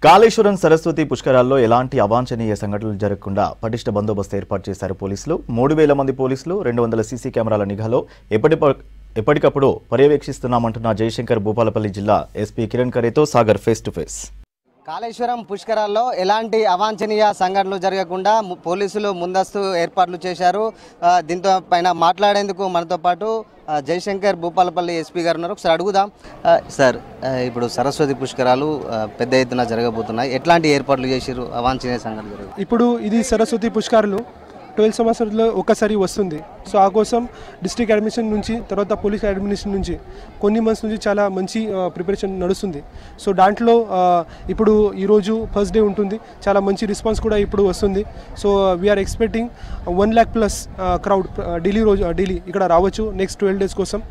కాళేశ్వరం సరస్వతి పుష్కరాల్లో ఎలాంటి అవాంఛనీయ సంఘటనలు జరగకుండా పటిష్ట బందోబస్తు ఏర్పాటు చేశారు పోలీసులు. 3000 మంది పోలీసులు, 200 సీసీ కెమెరాల నిఘాలో ఎప్పటికప్పుడు పర్యవేక్షిస్తున్నామంటున్న జయశంకర్ భూపాలపల్లి జిల్లా ఎస్పీ కిరణ్ ఖరేతో Sagar face to face. Kaleshwaram పుష్కరాల్లో ఎలాంటి అవాంఛనీయ సంఘటనలు జరగకుండా పోలీసులు ముందస్తు ఏర్పాట్లు చేశారు. దీంతో పైన మాట్లాడేందుకు మనతో పాటు జయశంకర్ భూపాలపల్లి ఎస్పీ గారు ఉన్నారు. ఒకసారి అడుగుదాం. సార్, ఇప్పుడు సరస్వతి పుష్కరాలు పెద్ద ఎత్తున జరగబోతున్నాయి. ఎట్లాంటి ఏర్పాట్లు చేశారు? అవాంఛనీయ సంఘటనలు జరగదు. ఇప్పుడు ఇది సరస్వతి పుష్కరాలు 12 సంవత్సరాల్లో ఒకసారి వస్తుంది. సో ఆ కోసం డిస్ట్రిక్ట్ అడ్మినిస్ట్రేషన్ నుంచి, తర్వాత పోలీస్ అడ్మినిస్ట్రేషన్ నుంచి కొన్ని మంత్స్ నుంచి చాలా మంచి ప్రిపరేషన్ నడుస్తుంది. సో దాంట్లో ఇప్పుడు ఈరోజు ఫస్ట్ డే ఉంటుంది. చాలా మంచి రెస్పాన్స్ కూడా ఇప్పుడు వస్తుంది. So we are expecting 1 lakh plus crowd daily ఇక్కడ రావచ్చు నెక్స్ట్ 12 days కోసం.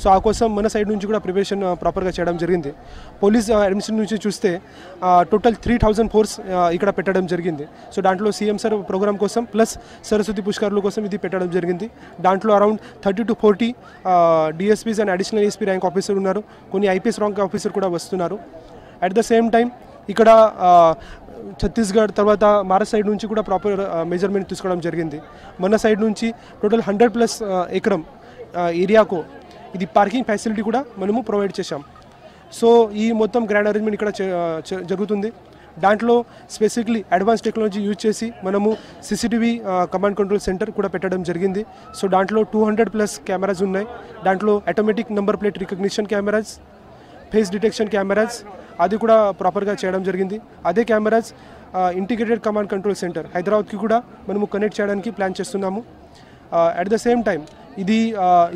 సో ఆ కోసం మన సైడ్ నుంచి కూడా ప్రిపరేషన్ ప్రాపర్గా చేయడం జరిగింది. పోలీస్ అడ్మినిస్ట్రేషన్ నుంచి చూస్తే టోటల్ 3000 ఫోర్స్ ఇక్కడ పెట్టడం జరిగింది. సో దాంట్లో సీఎం సార్ ప్రోగ్రామ్ కోసం ప్లస్ సరస్వతి పుష్కరాల కోసం ఇది పెట్టడం జరిగింది. దాంట్లో around 30 to 40 DSPs and additional SP rank officer ఉన్నారు. కొన్ని ఐపీఎస్ ర్యాంక్ ఆఫీసర్ కూడా వస్తున్నారు. అట్ ద సేమ్ టైం ఇక్కడ ఛత్తీస్గఢ్ తర్వాత మహారాష్ట్ర సైడ్ నుంచి కూడా ప్రాపర్ మెజర్మెంట్ తీసుకోవడం జరిగింది. మన సైడ్ నుంచి టోటల్ 100+ ఎకరం ఏరియాకు ఇది పార్కింగ్ ఫెసిలిటీ కూడా మనము ప్రొవైడ్ చేశాం. సో ఈ మొత్తం గ్రాండ్ అరేంజ్మెంట్ ఇక్కడ జరుగుతుంది. దాంట్లో స్పెసిఫిక్లీ అడ్వాన్స్ టెక్నాలజీ యూజ్ చేసి మనము సీసీటీవీ కమాండ్ కంట్రోల్ సెంటర్ కూడా పెట్టడం జరిగింది. సో దాంట్లో 200+ కెమెరాస్ ఉన్నాయి. దాంట్లో automatic number plate recognition cameras, face detection cameras అది కూడా ప్రాపర్గా చేయడం జరిగింది. అదే cameras integrated command control centre హైదరాబాద్కి కూడా మనము కనెక్ట్ చేయడానికి ప్లాన్ చేస్తున్నాము. అట్ ద సేమ్ టైం ఇది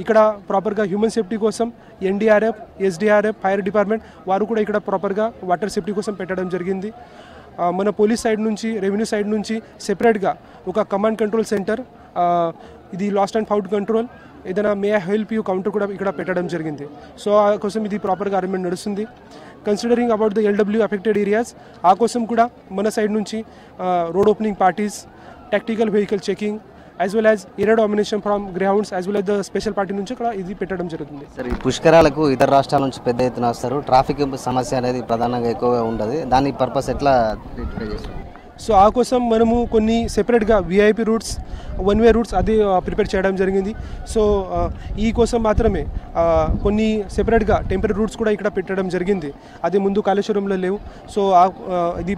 ఇక్కడ ప్రాపర్గా హ్యూమన్ సేఫ్టీ కోసం ఎన్డీఆర్ఎఫ్, ఎస్డీఆర్ఎఫ్, ఫైర్ డిపార్ట్మెంట్ వారు కూడా ఇక్కడ ప్రాపర్గా వాటర్ సేఫ్టీ కోసం పెట్టడం జరిగింది. మన పోలీస్ సైడ్ నుంచి, రెవెన్యూ సైడ్ నుంచి సెపరేట్గా ఒక కమాండ్ కంట్రోల్ సెంటర్, ఇది లాస్ట్ అండ్ ఫౌండ్ కంట్రోల్, ఏదైనా may I help you counter కూడా ఇక్కడ పెట్టడం జరిగింది. సో ఆ కోసం ఇది ప్రాపర్గా అరేంజ్మెంట్ నడుస్తుంది. Considering about the LW affected areas, ఆ కోసం కూడా మన సైడ్ నుంచి road opening parties, tactical vehicle checking as well as air domination from grounds as well as the special party నుంచి కూడా ఇది పెట్టడం జరుగుతుంది. సరే, ఈ పుష్కరాలకు ఇతర రాష్ట్రాల నుంచి పెద్ద ఎత్తున వస్తారు. ట్రాఫిక్ సమస్య అనేది ప్రధానంగా ఎక్కువగా ఉంటుంది. దాని పర్పస్ ఎట్లా ట్రీట్ చేస్తారు? సో ఆ కోసం మనము కొన్ని సెపరేట్గా విఐపి రూట్స్, 1-way రూట్స్ అది ప్రిపేర్ చేయడం జరిగింది. సో ఈ కోసం మాత్రమే కొన్ని సెపరేట్గా టెంపరీ రూట్స్ కూడా ఇక్కడ పెట్టడం జరిగింది. అది ముందు కాళేశ్వరంలో లేవు. సో ఇది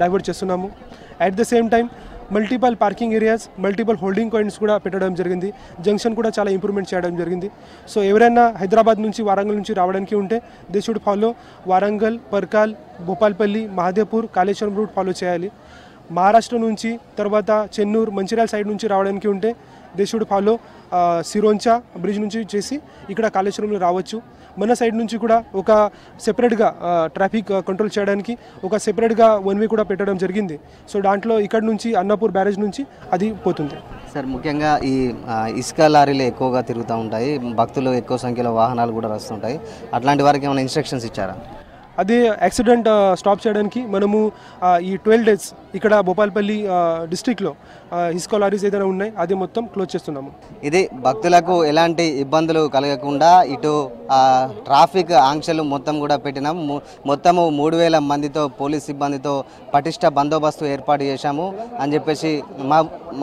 డైవర్ట్ చేస్తున్నాము. At the same time multiple parking areas, multiple holding points కూడా పెట్టడం జరిగింది. జంక్షన్ కూడా చాలా ఇంప్రూవ్మెంట్ చేయడం జరిగింది. సో ఎవరైనా హైదరాబాద్ నుంచి, వారంగల్ నుంచి రావడానికి ఉంటే they should follow Warangal, Parkal, Bhupalpally, Mahadevpur, Kaleshwaram route ఫాలో చేయాలి. మహారాష్ట్ర నుంచి తర్వాత చెన్నూరు, మంచిర్యాల సైడ్ నుంచి రావడానికి ఉంటే they should follow Sironcha bridge నుంచి చేసి ఇక్కడ కాళేశ్వరంలో రావచ్చు. మన సైడ్ నుంచి కూడా ఒక సెపరేట్గా ట్రాఫిక్ కంట్రోల్ చేయడానికి ఒక సెపరేట్గా 1-way కూడా పెట్టడం జరిగింది. సో దాంట్లో ఇక్కడ నుంచి అన్నపూర్ బ్యారేజ్ నుంచి అది పోతుంది. సార్, ముఖ్యంగా ఈ ఇసుక లారీలు ఎక్కువగా తిరుగుతూ ఉంటాయి. భక్తులు ఎక్కువ సంఖ్యలో వాహనాలు కూడా వస్తుంటాయి. అట్లాంటి వారికి ఏమైనా ఇన్స్ట్రక్షన్స్ ఇచ్చారా? అదే యాక్సిడెంట్ స్టాప్ చేయడానికి మనము ఈ 12 days ఇక్కడ భూపాల్పల్లి డిస్ట్రిక్ట్లో ఇసుక లారీస్ ఏదైనా ఉన్నాయి అది మొత్తం క్లోజ్ చేస్తున్నాము. ఇది భక్తులకు ఎలాంటి ఇబ్బందులు కలగకుండా ఇటు ట్రాఫిక్ ఆంక్షలు మొత్తం కూడా పెట్టినాం. మొత్తము 3000 మందితో పోలీస్ సిబ్బందితో పటిష్ట బందోబస్తు ఏర్పాటు చేశాము అని చెప్పేసి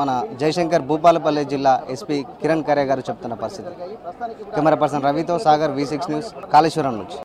మన జయశంకర్ భూపాలపల్లి జిల్లా ఎస్పీ కిరణ్ ఖరే గారు చెప్తున్న పరిస్థితి. కెమెరా పర్సన్ రవితో సాగర్, V6 న్యూస్, కాళేశ్వరం నుంచి.